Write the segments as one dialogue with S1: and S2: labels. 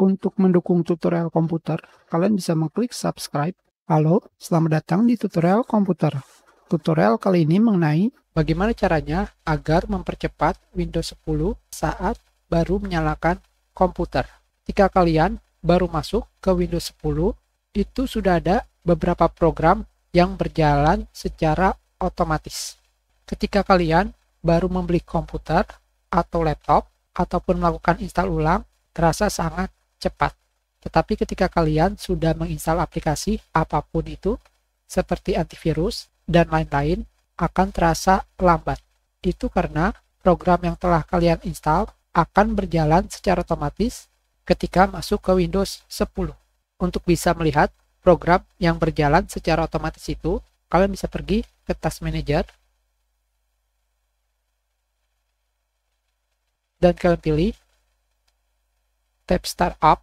S1: Untuk mendukung tutorial komputer, kalian bisa mengklik subscribe. Halo, selamat datang di tutorial komputer. Tutorial kali ini mengenai bagaimana caranya agar mempercepat Windows 10 saat baru menyalakan komputer. Jika kalian baru masuk ke Windows 10, itu sudah ada beberapa program yang berjalan secara otomatis. Ketika kalian baru membeli komputer atau laptop ataupun melakukan install ulang, terasa sangat cepat. Tetapi ketika kalian sudah menginstal aplikasi apapun itu, seperti antivirus dan lain-lain, akan terasa lambat. Itu karena program yang telah kalian install akan berjalan secara otomatis ketika masuk ke Windows 10. Untuk bisa melihat program yang berjalan secara otomatis itu, kalian bisa pergi ke Task Manager dan kalian pilih tab Startup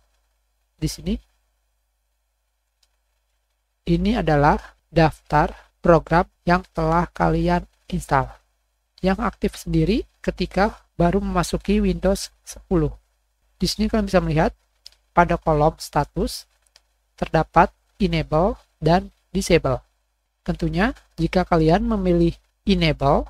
S1: di sini. Ini adalah daftar program yang telah kalian install, yang aktif sendiri ketika baru memasuki Windows 10. Di sini kalian bisa melihat pada kolom status terdapat enable dan disable. Tentunya jika kalian memilih enable,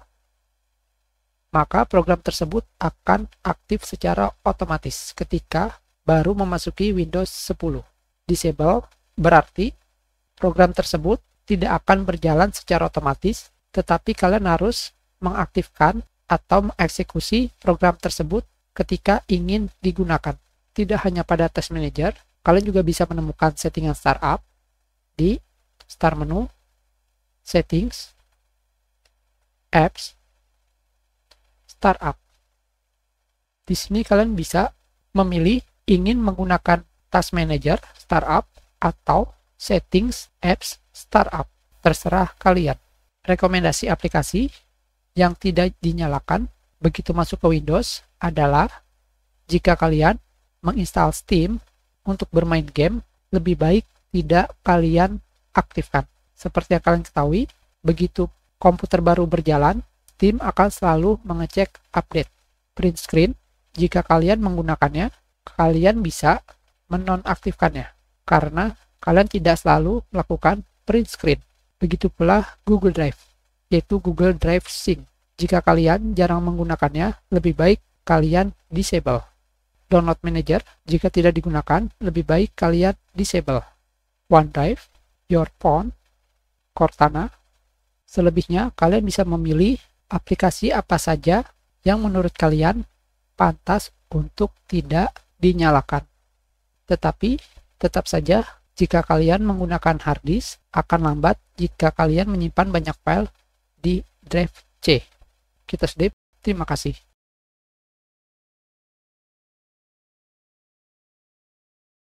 S1: maka program tersebut akan aktif secara otomatis ketika baru memasuki Windows 10. Disable berarti program tersebut tidak akan berjalan secara otomatis, tetapi kalian harus mengaktifkan atau mengeksekusi program tersebut ketika ingin digunakan. Tidak hanya pada Task Manager, kalian juga bisa menemukan settingan startup di Start menu, Settings, Apps, Startup. Di sini kalian bisa memilih ingin menggunakan Task Manager, Startup, atau Settings, Apps, Startup. Terserah kalian. Rekomendasi aplikasi yang tidak dinyalakan begitu masuk ke Windows adalah jika kalian menginstal Steam untuk bermain game, lebih baik tidak kalian aktifkan. Seperti yang kalian ketahui, begitu komputer baru berjalan, Steam akan selalu mengecek update. Print screen, jika kalian menggunakannya, kalian bisa menonaktifkannya karena kalian tidak selalu melakukan print screen. Begitu pula Google Drive, yaitu Google Drive Sync. Jika kalian jarang menggunakannya, lebih baik kalian disable. Download Manager, jika tidak digunakan, lebih baik kalian disable. OneDrive, Your Phone, Cortana. Selebihnya, kalian bisa memilih aplikasi apa saja yang menurut kalian pantas untuk tidak dinyalakan. Tetapi, tetap saja jika kalian menggunakan hard disk, akan lambat jika kalian menyimpan banyak file di drive C. Kita sudah, terima kasih.